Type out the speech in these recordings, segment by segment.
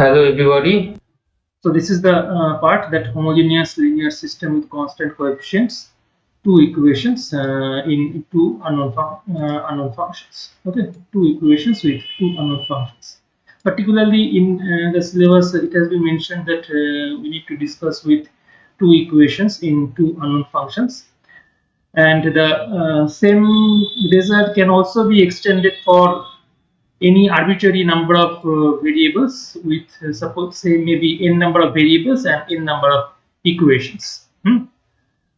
Hello everybody. So this is the part that homogeneous linear system with constant coefficients, two equations in two unknown functions. Okay, two equations with two unknown functions. Particularly in the syllabus, it has been mentioned that we need to discuss with two equations in two unknown functions, and the same result can also be extended for any arbitrary number of variables with suppose say maybe n number of variables and n number of equations.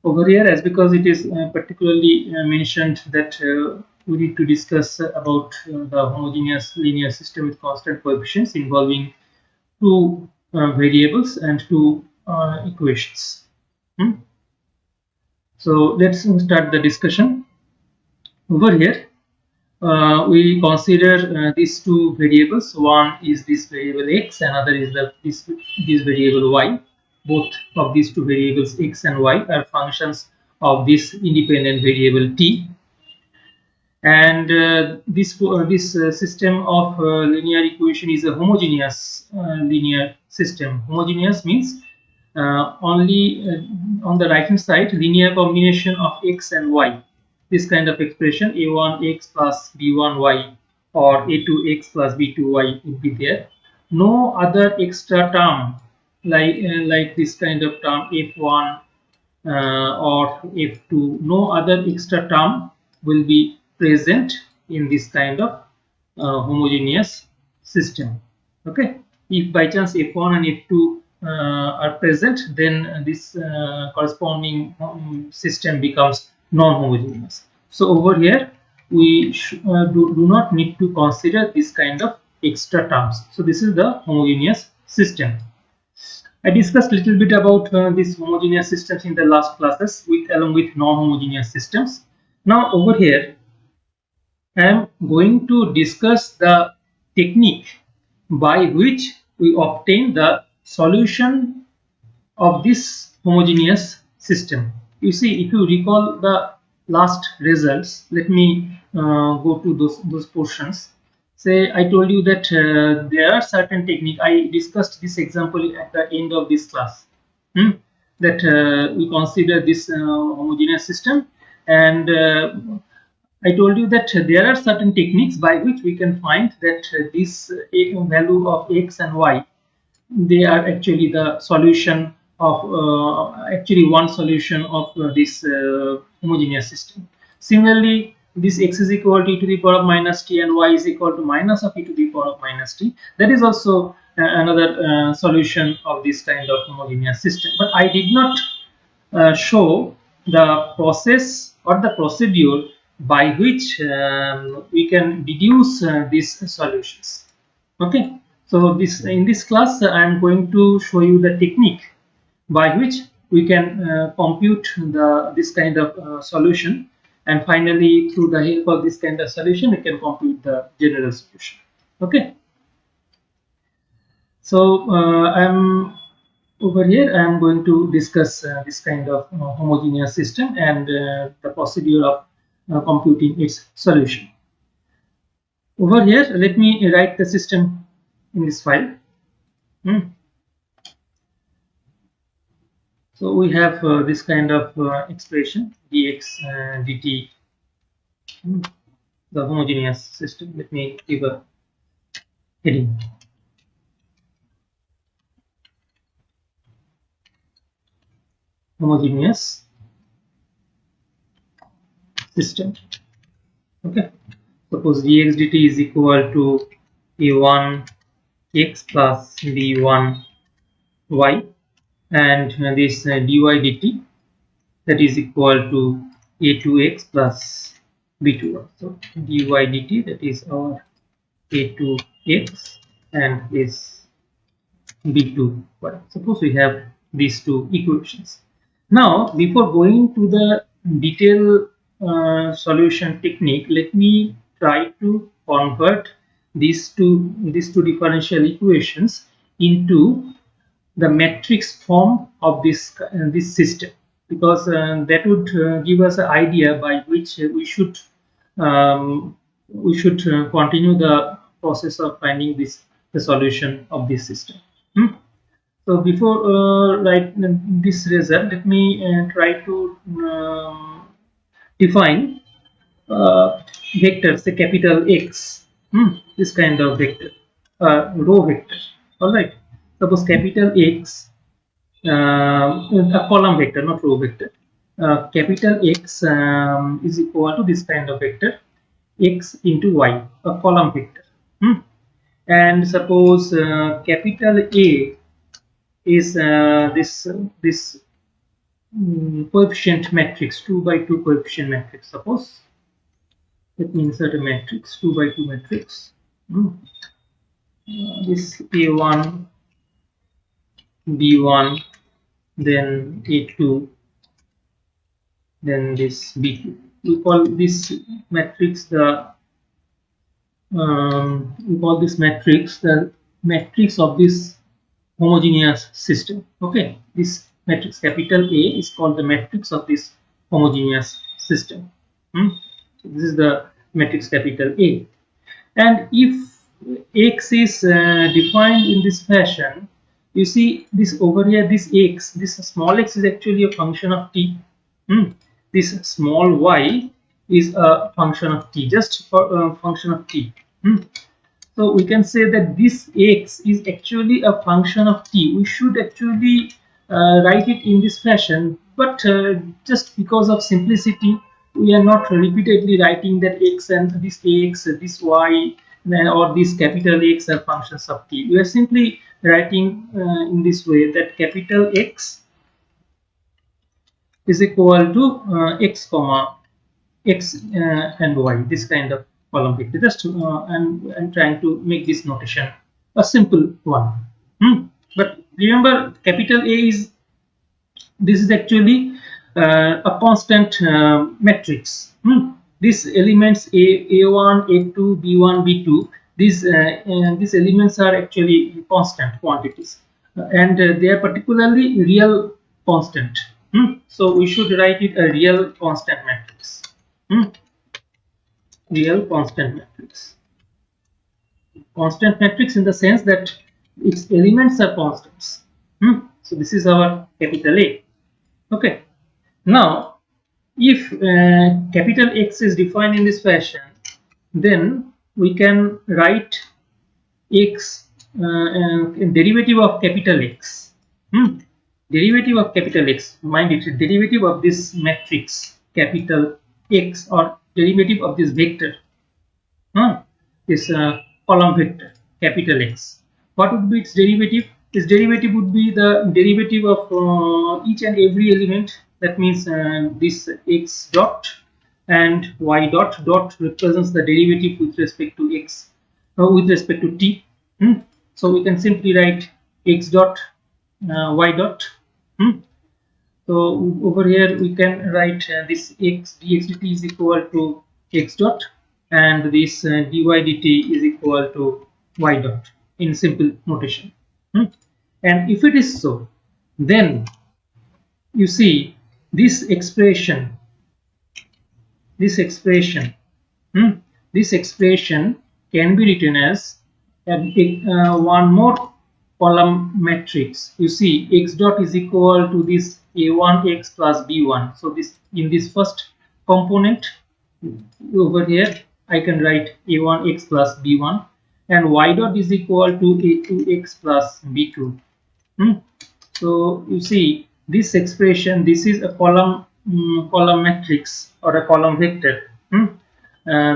Over here, as because it is particularly mentioned that we need to discuss about the homogeneous linear system with constant coefficients involving two variables and two equations. Hmm? So let's start the discussion. Over here, we consider these two variables. One is this variable x, another is this variable y. Both of these two variables x and y are functions of this independent variable t. And this system of linear equation is a homogeneous linear system. Homogeneous means only on the right hand side linear combination of x and y. This kind of expression a1x plus b1y or a2x plus b2y would be there. No other extra term like this kind of term f1 or f2. No other extra term will be present in this kind of homogeneous system. Okay, if by chance f1 and f2 are present, then this corresponding system becomes non-homogeneous. So over here we do not need to consider this kind of extra terms. So this is the homogeneous system. I discussed a little bit about these homogeneous systems in the last classes along with non-homogeneous systems. Now over here I am going to discuss the technique by which we obtain the solution of this homogeneous system. You see, if you recall the last results, let me go to those portions. Say I told you that there are certain technique. I discussed this example at the end of this class. That we consider this homogeneous system, and I told you that there are certain techniques by which we can find that this value of x and y, they are actually the solution of actually one solution of this homogeneous system. Similarly, this x is equal to e to the power of minus t and y is equal to minus of e to the power of minus t. That is also another solution of this kind of homogeneous system. But I did not show the process or the procedure by which we can deduce these solutions. Okay, so this in this class I am going to show you the technique by which we can compute this kind of solution, and finally through the help of this kind of solution we can compute the general solution. Okay, so I'm over here I am going to discuss this kind of homogeneous system and the procedure of computing its solution. Over here let me write the system in this file. So we have this kind of expression dx dt, the homogeneous system. Let me give a heading. Homogeneous system. Okay. Suppose dx dt is equal to a1 x plus b1 y, and this dy dt, that is equal to a2x plus b2y. So dy dt, that is our a2x, and this b2y. Suppose we have these two equations. Now before going to the detailed solution technique, let me try to convert these two differential equations into the matrix form of this system, because that would give us an idea by which um, we should continue the process of finding this the solution of this system. So before write this result, let me try to define vector, say capital X, this kind of vector, row vector. All right. Suppose capital X, a column vector, not row vector. Capital X is equal to this kind of vector, X into Y, a column vector. And suppose capital A is this coefficient matrix, 2 by 2 coefficient matrix. Suppose let me insert a matrix, 2 by 2 matrix. This A1, B1, then A2, then this B2. We call this matrix the matrix of this homogeneous system. Okay, this matrix capital A is called the matrix of this homogeneous system. So this is the matrix capital A. And if X is defined in this fashion, you see this over here, this X, this small x is actually a function of t. This small y is a function of t, just for a function of t. So we can say that this X is actually a function of t. We should actually write it in this fashion, but just because of simplicity, we are not repeatedly writing that X and this X, this Y, or this capital X are functions of t. We are simply writing in this way that capital X is equal to X comma X and Y, this kind of column vector. Just I'm trying to make this notation a simple one. But remember, capital A is, this is actually a constant matrix. These elements A1, A2, B1, B2, these elements are actually constant quantities, and they are particularly real constant. So we should write it a real constant matrix. Real constant matrix. Constant matrix in the sense that its elements are constants. So this is our capital A. Okay. Now, if capital X is defined in this fashion, then we can write X derivative of capital X. Derivative of capital X. Mind it, derivative of this matrix capital X, or derivative of this vector. This column vector capital X. What would be its derivative? Its derivative would be the derivative of each and every element. That means this X dot and Y dot represents the derivative with respect to X, with respect to t. So we can simply write X dot Y dot. So over here we can write this X dx dt is equal to X dot, and this dy dt is equal to Y dot in simple notation. And if it is so, then you see this expression can be written as one more column matrix. You see X dot is equal to this A1 X plus B1. So this, in this first component over here, I can write A1 X plus B1, and Y dot is equal to A2 X plus B2. So you see this expression, this is a column matrix or a column vector.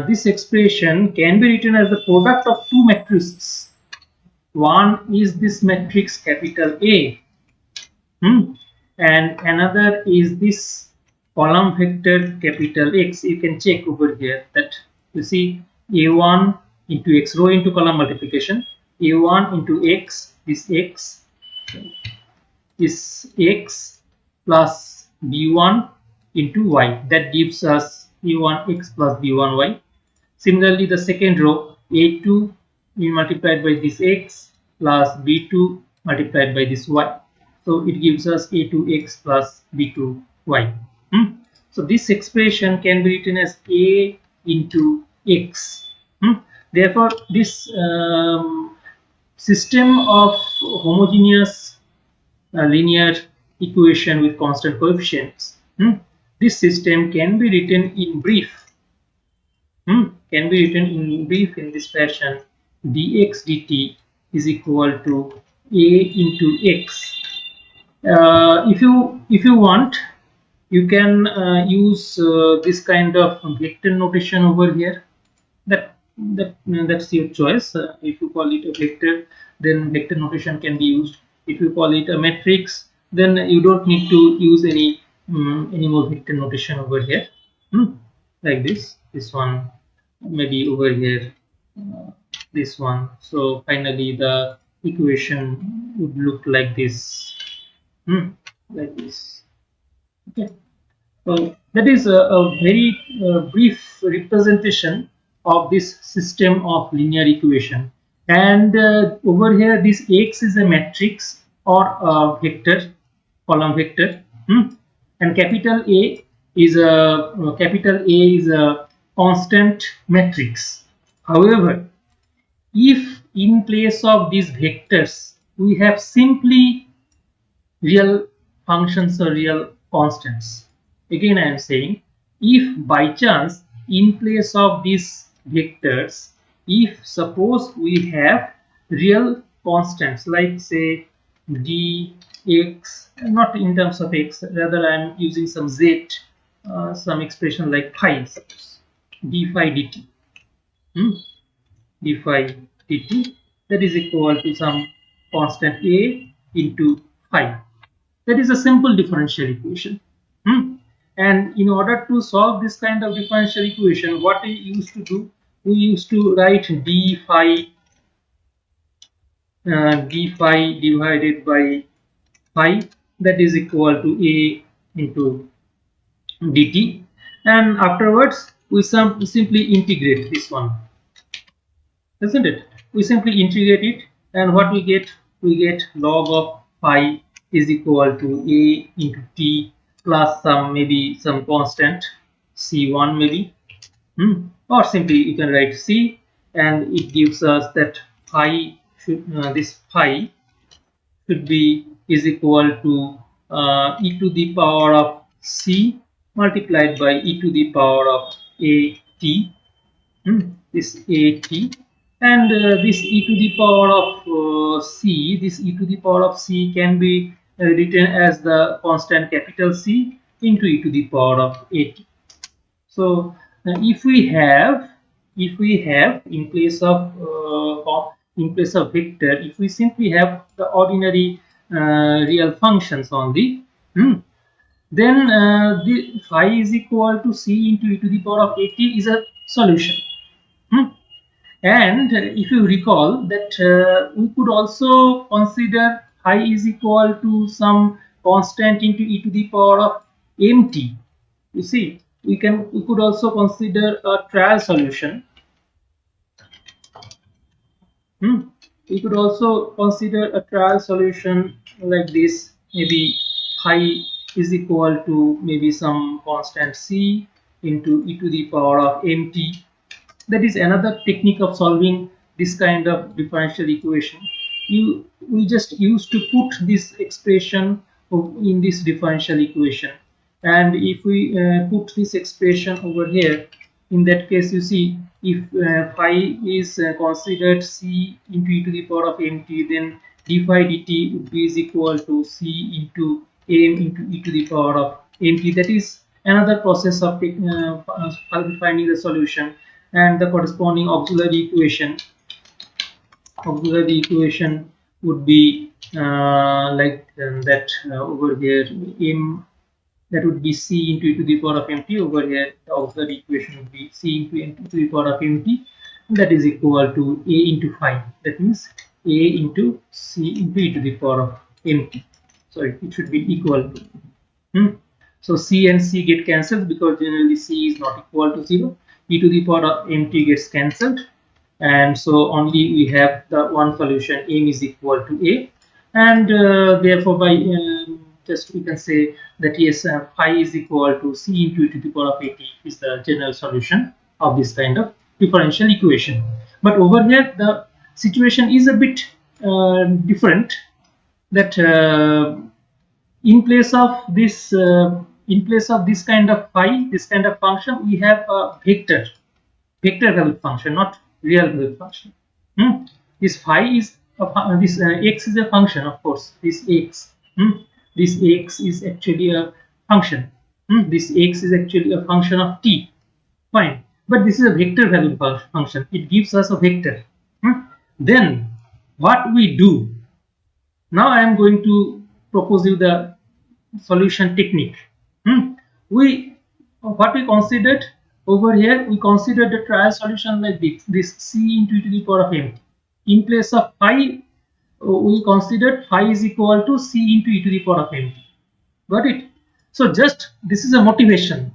This expression can be written as the product of two matrices. One is this matrix capital A, and another is this column vector capital X. You can check over here that you see A1 into X, row into column multiplication, A1 into X, this X is X plus B1 into Y. That gives us A1 X plus B1 Y. Similarly, the second row, A2 multiplied by this X plus B2 multiplied by this Y. So it gives us A2X plus B2Y. So this expression can be written as A into X. Therefore, this system of homogeneous linear equation with constant coefficients. This system can be written in brief. Can be written in brief in this fashion: dx dt is equal to a into x. If you want, you can use this kind of vector notation over here. That's your choice. If you call it a vector, then vector notation can be used. If you call it a matrix, then you don't need to use any more vector notation over here. Like this one, maybe over here, uh, this one. So finally the equation would look like this. Like this. Okay. So that is a very brief representation of this system of linear equation. And over here, this X is a matrix or a vector, column vector, and capital A is a constant matrix. However, if in place of these vectors we have simply real functions or real constants. Again, I am saying, if by chance in place of these vectors, if suppose we have real constants like say dx, not in terms of x, rather I am using some z, some expression like phi, suppose d phi dt, d phi dt, that is equal to some constant a into phi. That is a simple differential equation. And in order to solve this kind of differential equation, what we used to do, we used to write d phi divided by phi, that is equal to a into dt, and afterwards we simply integrate this one, isn't it? We simply integrate it, and what we get? We get log of phi is equal to a into t plus some, maybe some constant c1 maybe, or simply you can write c, and it gives us that phi should this phi should be is equal to e to the power of c multiplied by e to the power of a t. This at, and this e to the power of c, this e to the power of c can be written as the constant capital C into e to the power of at. So if we have in place of vector, if we simply have the ordinary real functions only, then the phi is equal to c into e to the power of at is a solution. And if you recall that we could also consider phi is equal to some constant into e to the power of mt. You see, we could also consider a trial solution. We could also consider a trial solution like this. Maybe phi is equal to maybe some constant c into e to the power of mt. That is another technique of solving this kind of differential equation. We just used to put this expression in this differential equation, and if we put this expression over here, in that case, you see, if phi is considered c into e to the power of mt, then d phi dt would be is equal to c into m into e to the power of mt. That is another process of finding the solution. And the corresponding auxiliary equation would be like that over here, m, that would be c into e to the power of mt. Over here the auxiliary equation would be c into n to the power of mt, that is equal to a into phi. That means a into c into e to the power of mt. Sorry, it should be equal to. So c and c get cancelled because generally c is not equal to 0. E to the power of mt gets cancelled, and so only we have the one solution, m is equal to a, and therefore by just we can say that yes, phi is equal to c into e to the power of at is the general solution of this kind of differential equation. But over here the situation is a bit different, that in place of this kind of phi, this kind of function, we have a vector valued function, not real valued function. This phi is this x is a function, of course. This x, this x is actually a function. This x is actually a function of t. Fine, but this is a vector valued function. It gives us a vector. Then what we do now, I am going to propose you the solution technique. We what we considered over here, we considered the trial solution like this c into e to the power of m. In place of phi, we considered phi is equal to c into e to the power of m. Got it? So just this is a motivation.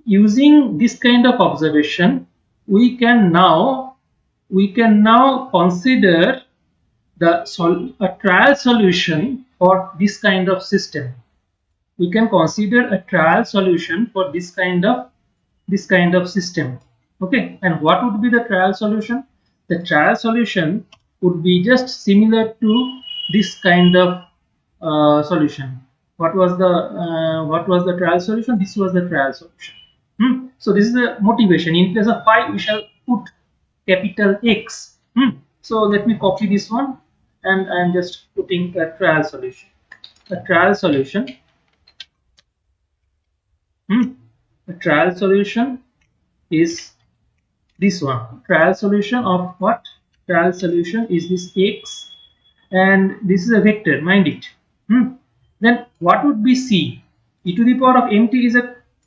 Using this kind of observation, we can now consider a trial solution for this kind of system. We can consider a trial solution for this kind of system. Okay, and what would be the trial solution? The trial solution would be just similar to this kind of solution. What was the trial solution? This was the trial solution. So this is the motivation. In place of phi, we shall put capital X. So let me copy this one, and I'm just putting a trial solution. A trial solution. The trial solution is this one. Trial solution of what? Trial solution is this x, and this is a vector, mind it. Then what would be c? E to the power of mt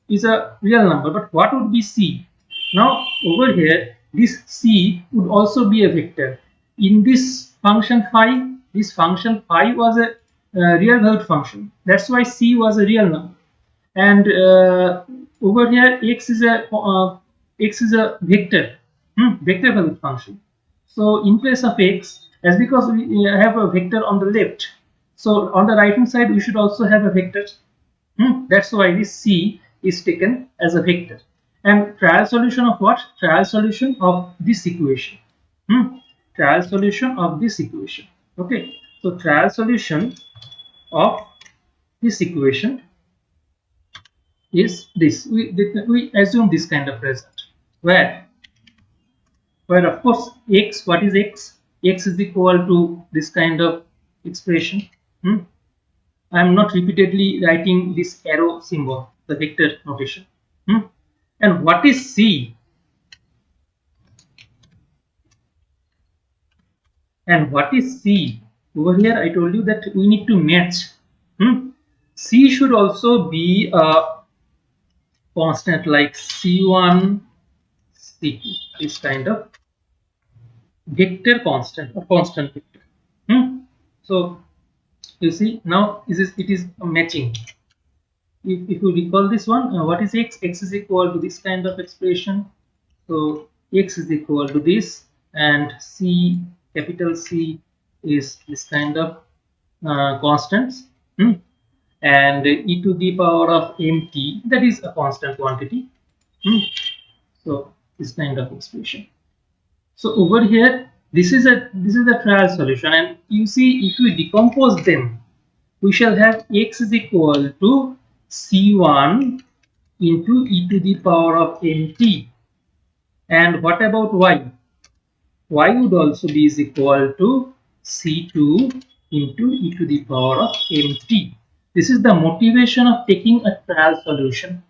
is a real number, but what would be c? Now over here, this c would also be a vector. In this function phi, this function phi was a real valued function. That's why c was a real number. And over here, x is a vector, vector valued function. So in place of x, as because we have a vector on the left, so on the right hand side we should also have a vector. That's why this c is taken as a vector. And trial solution of what? Trial solution of this equation. Trial solution of this equation. Okay. So trial solution of this equation is this. We assume this kind of result, where of course x, what is x? X is equal to this kind of expression. I am not repeatedly writing this arrow symbol, the vector notation. And what is c? And what is c? Over here I told you that we need to match. C should also be a constant like c1, c2, this kind of vector constant or constant vector. So you see now it is matching. If you recall this one, what is x? X is equal to this kind of expression. So x is equal to this, and c, capital C, is this kind of constants. And e to the power of mt, that is a constant quantity. So this kind of expression. So over here, this is the trial solution, and you see if we decompose them, we shall have x is equal to c1 into e to the power of mt. And what about y? Y would also be is equal to c2 into e to the power of mt. This is the motivation of taking a trial solution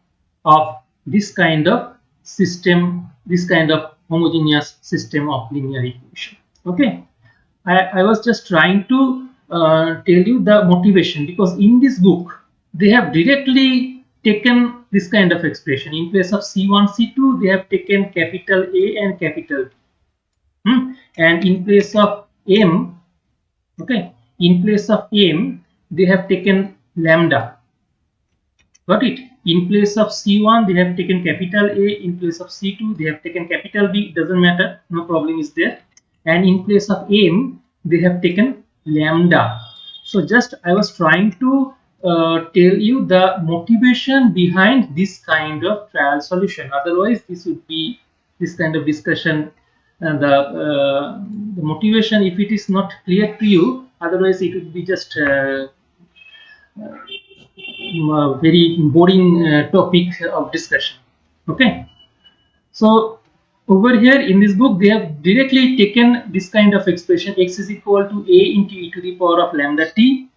of this kind of system, this kind of homogeneous system of linear equation. Okay, I was just trying to tell you the motivation, because in this book they have directly taken this kind of expression. In place of c1, c2, they have taken capital A and capital B. And in place of m, okay, in place of m, they have taken lambda. Got it? In place of c1, they have taken capital A. In place of c2, they have taken capital B. It doesn't matter, no problem is there. And in place of m, they have taken lambda. So just I was trying to tell you the motivation behind this kind of trial solution. Otherwise, this would be this kind of discussion and the motivation, if it is not clear to you, otherwise it would be just very boring topic of discussion. Okay, so over here in this book they have directly taken this kind of expression: x is equal to a into e to the power of lambda t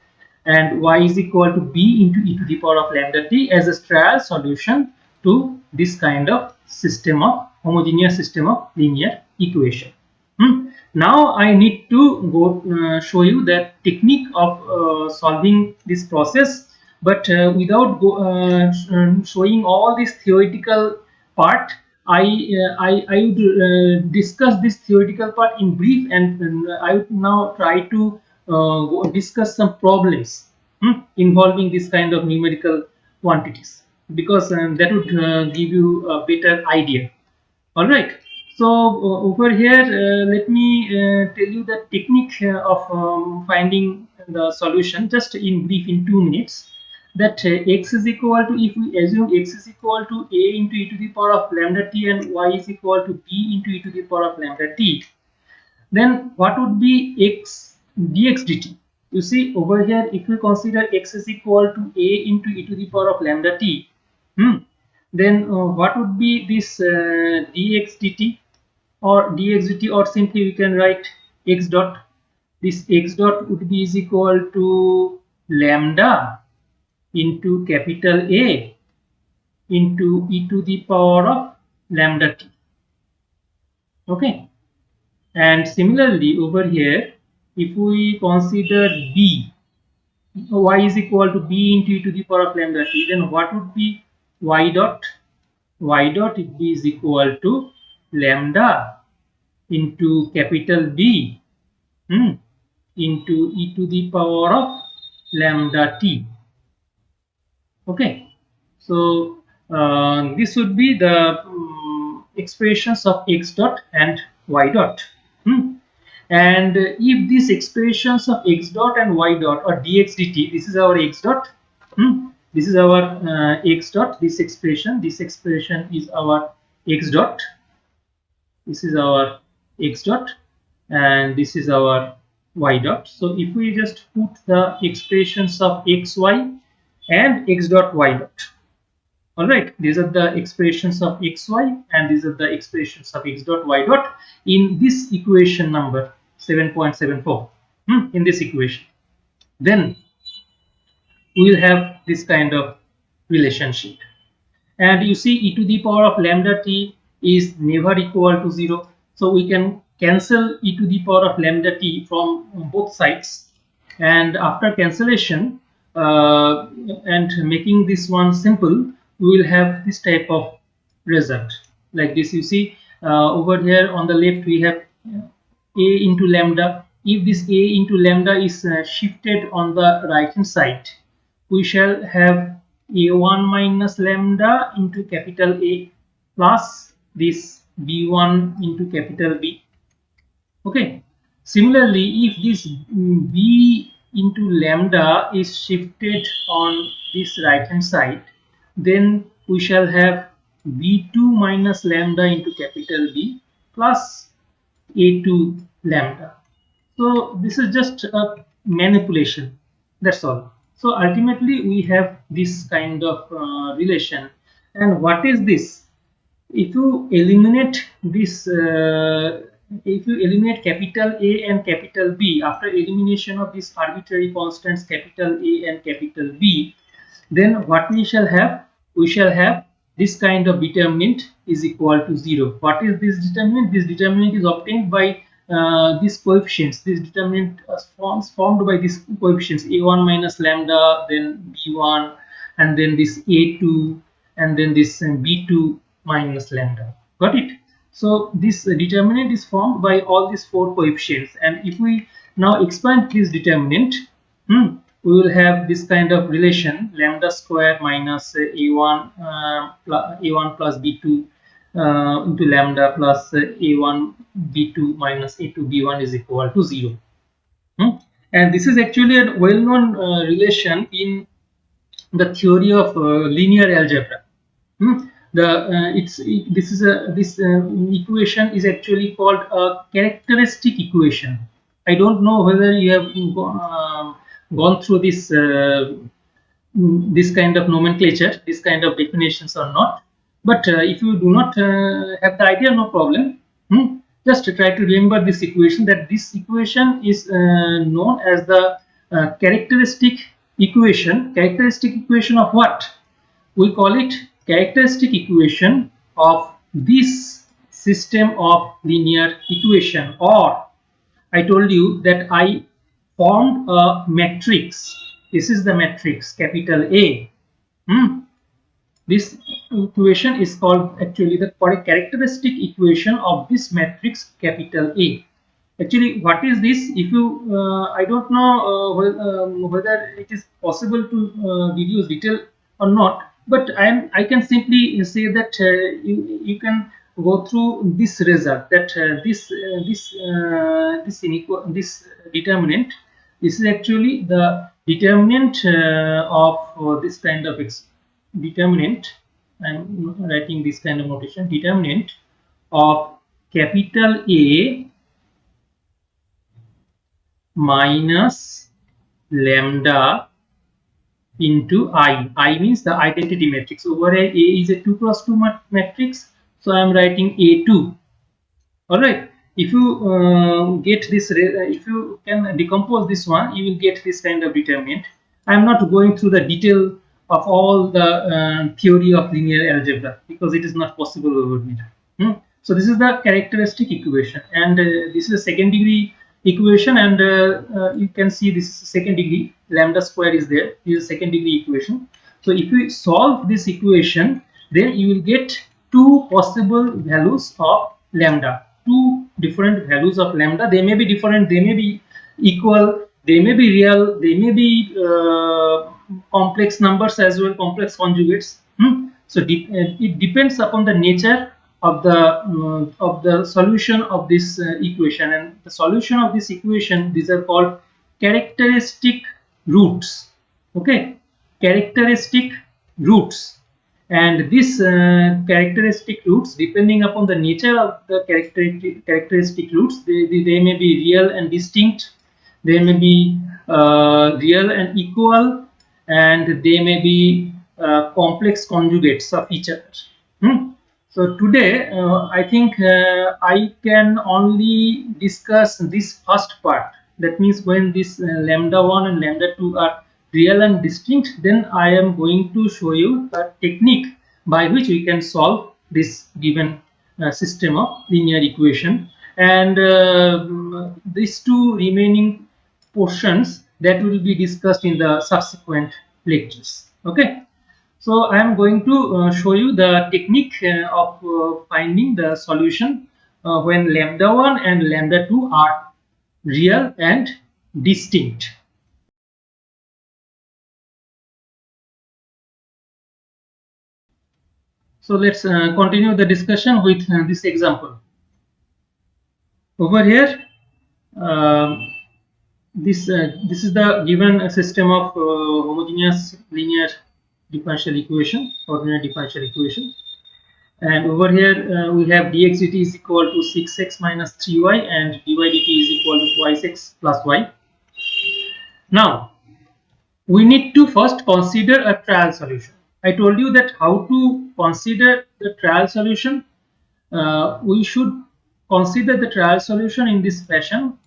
and y is equal to b into e to the power of lambda t as a trial solution to this kind of system of homogeneous system of linear equation. Now I need to go show you the technique of solving this process, but without showing all this theoretical part, I would discuss this theoretical part in brief, and I would now try to discuss some problems involving this kind of numerical quantities, because that would give you a better idea. All right. So over here, let me tell you the technique of finding the solution just in brief in 2 minutes. That x is equal to, if we assume x is equal to a into e to the power of lambda t and y is equal to b into e to the power of lambda t, then what would be x dx dt? You see over here, if you consider x is equal to a into e to the power of lambda t, then what would be this dx dt or dx dt, or simply we can write x dot. This x dot would be is equal to lambda into capital A into e to the power of lambda t. Okay. And similarly over here, if we consider b, y is equal to b into e to the power of lambda t, then what would be y dot? Y dot is equal to lambda into capital B into e to the power of lambda t. Okay, so this would be the expressions of x dot and y dot. And if these expressions of x dot and y dot or dx dt, this is our x dot, this is our x dot, this expression is our x dot, this is our x dot, and this is our y dot. So if we just put the expressions of xy and x dot y dot, all right, these are the expressions of xy and these are the expressions of x dot y dot in this equation number 7.74, in this equation, then we will have this kind of relationship. And you see e to the power of lambda t is never equal to 0, so we can cancel e to the power of lambda t from both sides, and after cancellation and making this one simple, we will have this type of result like this. You see over here on the left we have a into lambda. If this a into lambda is shifted on the right hand side, we shall have a1 minus lambda into capital A plus this b1 into capital B. Okay. Similarly, if this b into lambda is shifted on this right hand side, then we shall have b2 minus lambda into capital B plus a2 lambda. So this is just a manipulation, that's all. So ultimately we have this kind of relation. And what is this? If you eliminate this, if you eliminate capital A and capital B, after elimination of these arbitrary constants capital A and capital B, then what we shall have? We shall have this kind of determinant is equal to 0. What is this determinant? This determinant is obtained by these coefficients. This determinant formed by these coefficients a1 minus lambda, then b1, and then this a2, and then this b2 minus lambda. Got it? So this determinant is formed by all these four coefficients, and if we now expand this determinant, we will have this kind of relation lambda square minus a1 a1 plus b2 into lambda plus a1 b2 minus a2 b1 is equal to 0. And this is actually a well-known relation in the theory of linear algebra. this equation is actually called a characteristic equation. I don't know whether you have gone through this kind of nomenclature, this kind of definitions or not. But if you do not have the idea, no problem. Just try to remember this equation, that this equation is known as the characteristic equation. Characteristic equation of what? We call it characteristic equation of this system of linear equation. Or I told you that I formed a matrix. This is the matrix capital A. This equation is called actually the characteristic equation of this matrix capital A. Actually, what is this? If you, I don't know whether it is possible to give you detail or not, but I can simply say that you can go through this result, that this determinant. This is actually the determinant of this kind of determinant. I'm writing this kind of notation: determinant of capital A minus lambda into I. I means the identity matrix. Over here, A is a 2 cross 2 matrix, so I am writing A2. Alright, if you get this, if you can decompose this one, you will get this kind of determinant. I am not going through the detail of all the theory of linear algebra, because it is not possible over here. So this is the characteristic equation, and this is a second degree equation, and you can see this is second degree, lambda square is there. This is a second degree equation. So if you solve this equation, then you will get two possible values of lambda, two different values of lambda. They may be different, they may be equal, they may be real, they may be complex numbers as well, complex conjugates. So it depends upon the nature of the solution of this equation, and the solution of this equation, these are called characteristic roots. Okay, characteristic roots. And these characteristic roots, depending upon the nature of the characteristic roots, they may be real and distinct, they may be real and equal, and they may be complex conjugates of each other. So today I think I can only discuss this first part. That means when this lambda 1 and lambda 2 are real and distinct, then I am going to show you a technique by which we can solve this given system of linear equation. And these two remaining portions, that will be discussed in the subsequent lectures. Okay. So I am going to show you the technique of finding the solution when lambda 1 and lambda 2 are real and distinct. So let's continue the discussion with this example. Over here, this is the given system of homogeneous linear differential equation, ordinary differential equation. And over here we have dx dt is equal to 6x minus 3y, and dy dt is equal to twice x plus y. Now we need to first consider a trial solution. I told you that how to consider the trial solution. We should consider the trial solution in this fashion: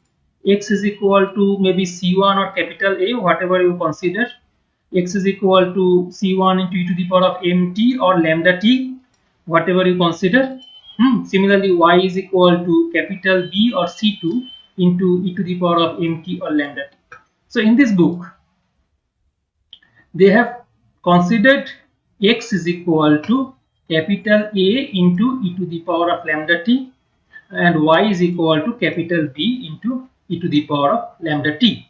x is equal to maybe c1 or capital A, whatever you consider. X is equal to c1 into e to the power of mt or lambda t, whatever you consider. Similarly, y is equal to capital B or c2 into e to the power of mt or lambda t. So in this book, they have considered x is equal to capital A into e to the power of lambda t, and y is equal to capital B into e to the power of lambda t.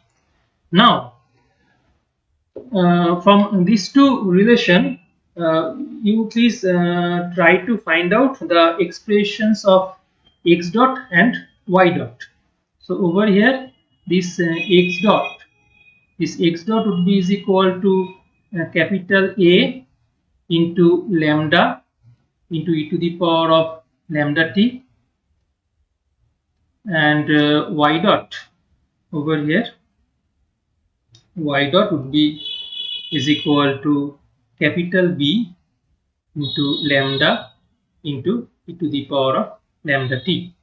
Now, from these two relation, you please try to find out the expressions of x dot and y dot. So over here, this x dot would be is equal to capital A into lambda into e to the power of lambda t, and y dot over here, y dot would be is equal to capital B into lambda into e to the power of lambda t.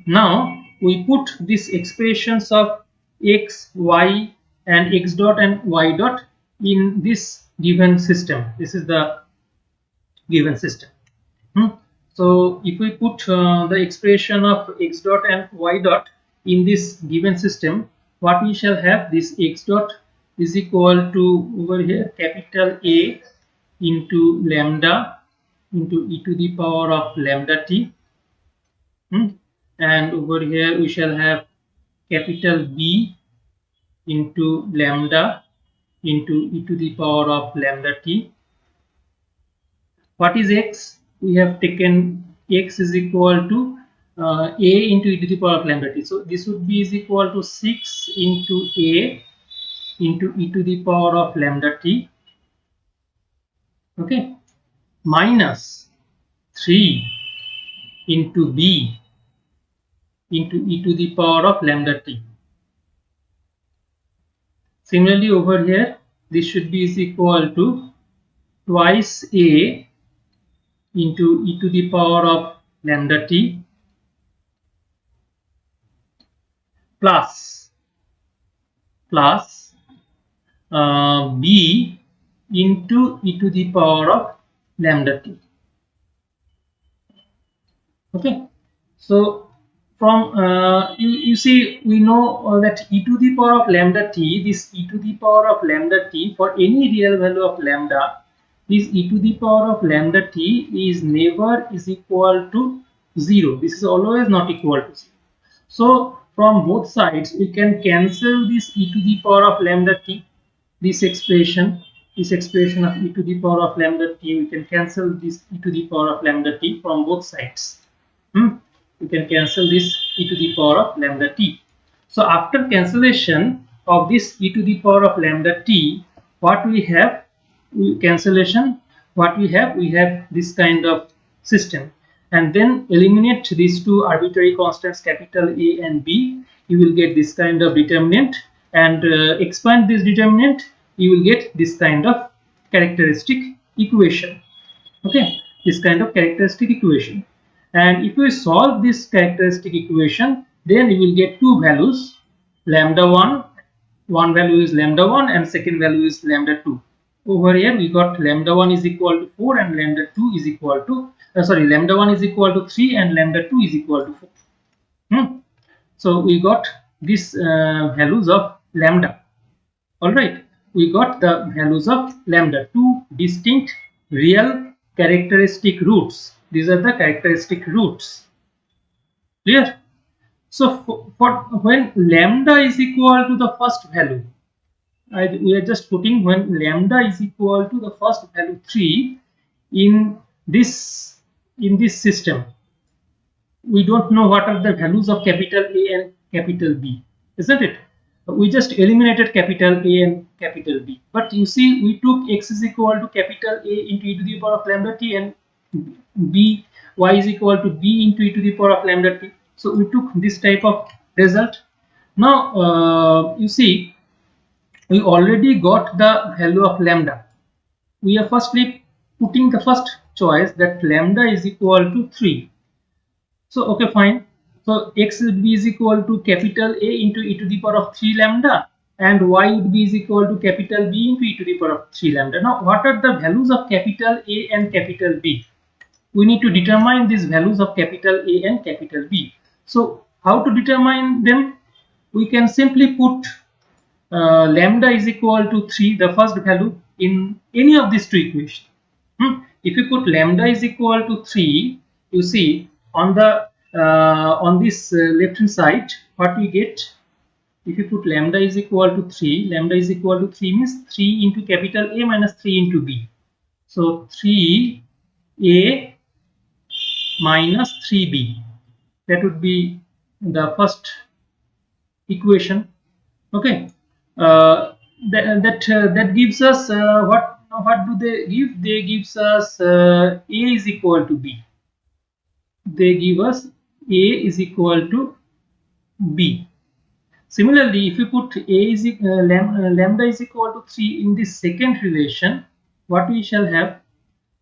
Now we put these expressions of x, y, and x dot and y dot in this given system. This is the given system. So if we put the expression of x dot and y dot in this given system, what we shall have, this x dot is equal to over here capital A into lambda into e to the power of lambda t. And over here we shall have capital B into lambda into e to the power of lambda t. What is x? We have taken x is equal to a into e to the power of lambda t. So this would be is equal to 6 into a into e to the power of lambda t, okay, minus 3 into b into e to the power of lambda t. Similarly over here, this should be is equal to twice a into e to the power of lambda t plus b into e to the power of lambda t. Okay, so from you see, we know that e to the power of lambda t, this e to the power of lambda t for any real value of lambda, this e to the power of lambda t is never is equal to 0. This is always not equal to 0. So from both sides we can cancel this e to the power of lambda t, this expression of e to the power of lambda t, we can cancel this e to the power of lambda t from both sides. You can cancel this e to the power of lambda t. So after cancellation of this e to the power of lambda t, what we have, cancellation, what we have this kind of system. And then eliminate these two arbitrary constants capital A and B, you will get this kind of determinant, and expand this determinant, you will get this kind of characteristic equation. Okay, this kind of characteristic equation. And if we solve this characteristic equation, then we will get two values, lambda 1, one value is lambda 1 and second value is lambda 2. Over here we got lambda 1 is equal to 4 and lambda 2 is equal to lambda 1 is equal to 3 and lambda 2 is equal to 4. So we got these values of lambda. Alright, we got the values of lambda, two distinct real characteristic roots. These are the characteristic roots. Clear? So for when lambda is equal to the first value, we are just putting when lambda is equal to the first value 3 in this system. We don't know what are the values of capital A and capital B, isn't it? We just eliminated capital A and capital B. But you see, we took x is equal to capital A into e to the power of lambda t and b, y is equal to b into e to the power of lambda t. So we took this type of result. Now you see, we already got the value of lambda. We are firstly putting the first choice that lambda is equal to 3. So okay, fine. So x would be is equal to capital A into e to the power of 3 lambda, and y would be is equal to capital B into e to the power of 3 lambda. Now what are the values of capital A and capital B? We need to determine these values of capital A and capital B. So how to determine them? We can simply put lambda is equal to 3, the first value, in any of these two equations. If you put lambda is equal to 3, you see on the on this left hand side what we get. If you put lambda is equal to 3, lambda is equal to 3 means 3 into capital A minus 3 into B. So 3A minus 3B, that would be the first equation. Okay, that gives us what Now what do they give? They gives us A is equal to B. They give us A is equal to B. Similarly, if you put lambda is equal to 3 in this second relation, what we shall have?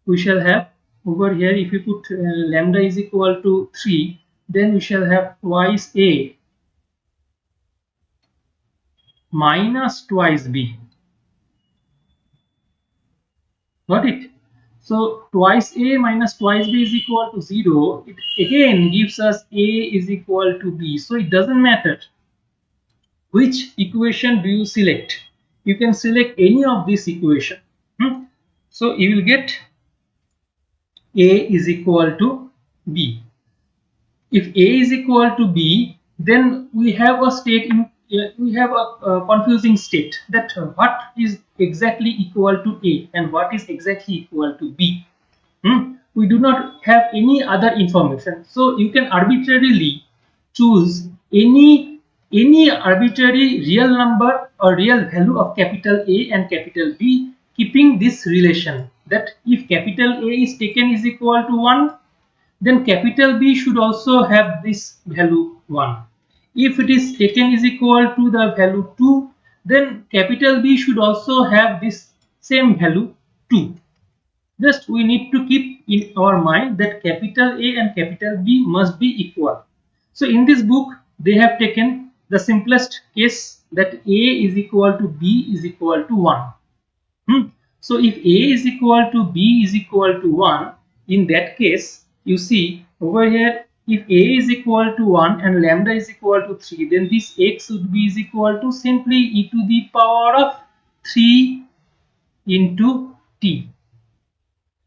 We shall have over here, if you put lambda is equal to 3, then we shall have twice A minus twice B. Got it? So twice A minus twice B is equal to 0. It again gives us A is equal to B. So it doesn't matter which equation do you select. You can select any of this equation. So you will get A is equal to B. If A is equal to B, then we have a state in we have a confusing state that what is exactly equal to A and what is exactly equal to B. We do not have any other information, so you can arbitrarily choose any arbitrary real number or real value of capital A and capital B, keeping this relation that if capital A is taken is equal to 1, then capital B should also have this value 1. If it is taken is equal to the value 2, then capital B should also have this same value 2. Just we need to keep in our mind that capital A and capital B must be equal. So in this book, they have taken the simplest case that A is equal to B is equal to 1. So if A is equal to B is equal to 1, in that case, you see over here, if A is equal to 1 and lambda is equal to 3, then this x would be is equal to simply e to the power of 3 into t.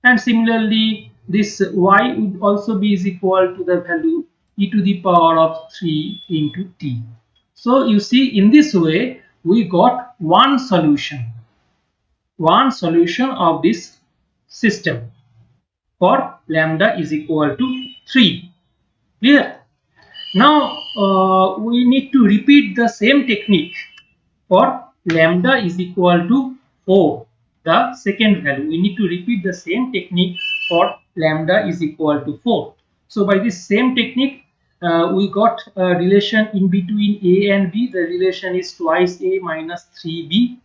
And similarly, this y would also be is equal to the value e to the power of 3 into t. So you see, in this way, we got one solution of this system for lambda is equal to 3. Clear? Now we need to repeat the same technique for lambda is equal to 4, the second value. We need to repeat the same technique for lambda is equal to 4. So by this same technique, we got a relation in between A and B. The relation is twice A minus 3B.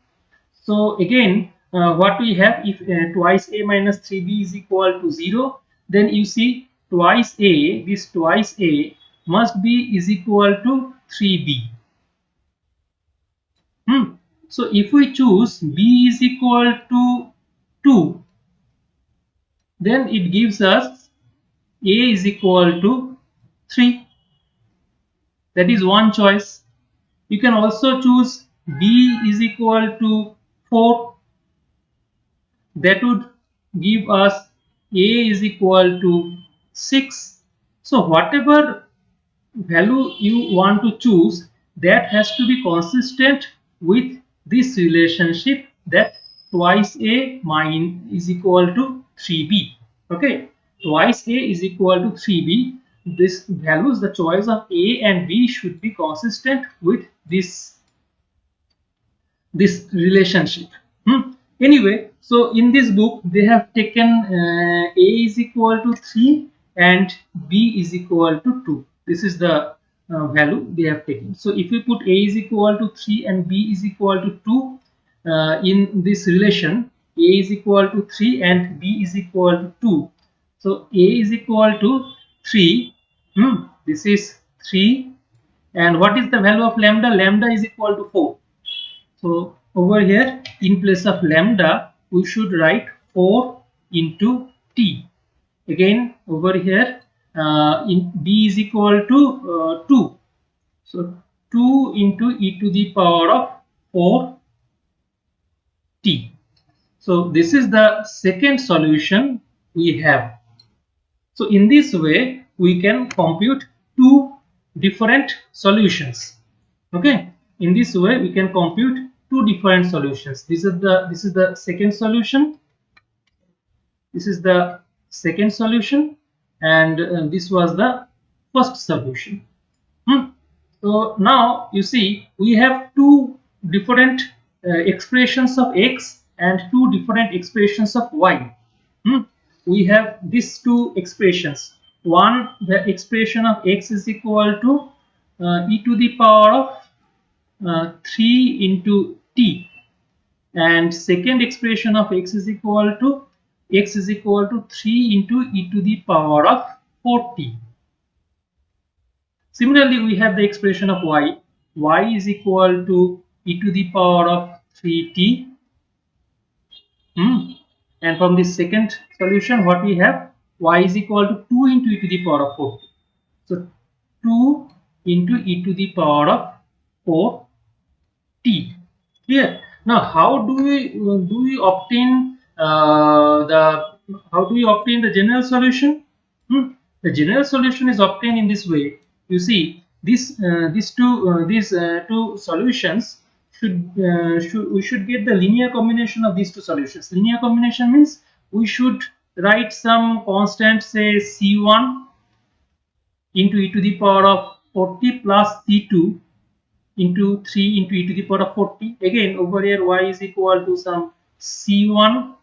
So again, what we have, if twice A minus 3B is equal to 0, then you see twice A, this twice A must be is equal to 3B. So if we choose B is equal to 2, then it gives us A is equal to 3. That is one choice. You can also choose B is equal to 4. That would give us A is equal to 6. So whatever value you want to choose, that has to be consistent with this relationship that twice A is equal to 3B. Okay, twice A is equal to 3B. This values, the choice of A and B should be consistent with this relationship. Anyway, so in this book they have taken A is equal to 3 and B is equal to 2. This is the value they have taken. So if we put A is equal to 3 and B is equal to 2 in this relation, A is equal to 3 and B is equal to 2. So A is equal to 3. This is 3. And what is the value of lambda? Lambda is equal to 4. So over here, in place of lambda, we should write 4 into t. Again, over here, in b is equal to 2. So 2 into e to the power of 4 t. So this is the second solution we have. So in this way, we can compute two different solutions. Okay, in this way we can compute two different solutions. This is the second solution. This is the second solution, and this was the first solution. So now you see we have two different expressions of x and two different expressions of y. We have these two expressions. One, the expression of x is equal to e to the power of 3 into t, and second expression of x is equal to 3 into e to the power of 4t. Similarly, we have the expression of y is equal to e to the power of 3t. And from this second solution, what we have, y is equal to 2 into e to the power of 4t. So 2 into e to the power of 4t. Here, now how do we obtain the general solution? The general solution is obtained in this way. You see, these two solutions we should get the linear combination of these two solutions. Linear combination means we should write some constant, say c1 into e to the power of 40 plus c2 into 3 into e to the power of 40. Again, over here y is equal to some c1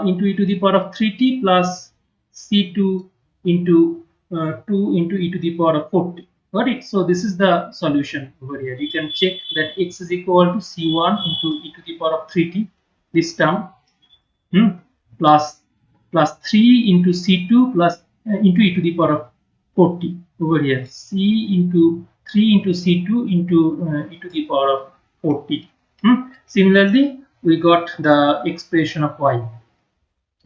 into e to the power of 3t plus c2 into 2 into e to the power of 40. Got it? So this is the solution over here. You can check that x is equal to c1 into e to the power of 3t, this term, plus 3 into c2 plus into e to the power of 40 over here. C into 3 into c2 into e to the power of 40. Similarly, we got the expression of y.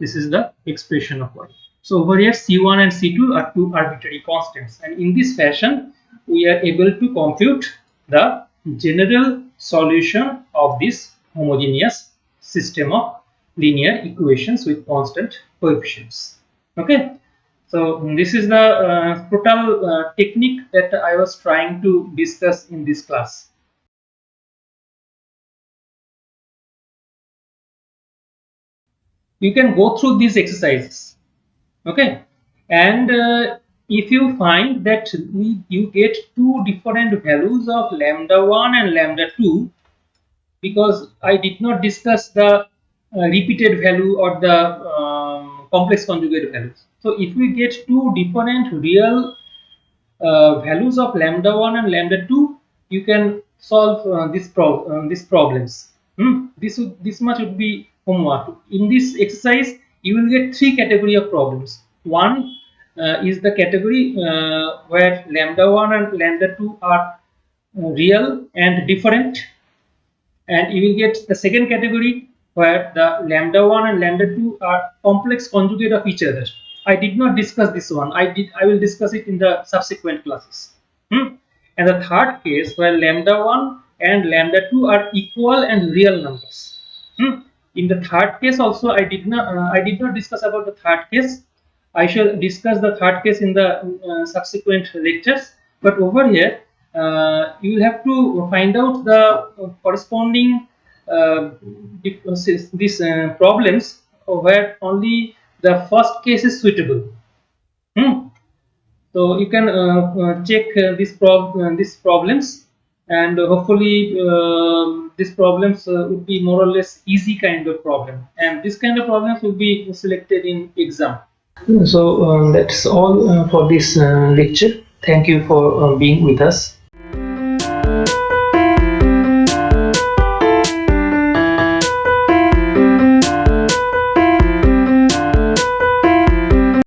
This is the expression of y. So over here c1 and c2 are two arbitrary constants, and in this fashion we are able to compute the general solution of this homogeneous system of linear equations with constant coefficients. Okay, so this is the total technique that I was trying to discuss in this class. You can go through these exercises, okay, and if you find that you get two different values of lambda 1 and lambda 2, because I did not discuss the repeated value or the complex conjugate values. So if we get two different real values of lambda 1 and lambda 2, you can solve these problems. This much would be homework. In this exercise, you will get three category of problems. One is the category where lambda 1 and lambda 2 are real and different, and you will get the second category where the lambda 1 and lambda 2 are complex conjugate of each other. I did not discuss this one. I will discuss it in the subsequent classes. And the third case where lambda 1 and lambda 2 are equal and real numbers. In the third case also I did not discuss about the third case. I shall discuss the third case in the subsequent lectures. But over here, you will have to find out the corresponding these problems where only the first case is suitable. So you can check these problems, and hopefully these problems would be more or less easy kind of problem, and this kind of problems will be selected in exam. So that's all for this lecture. Thank you for being with us.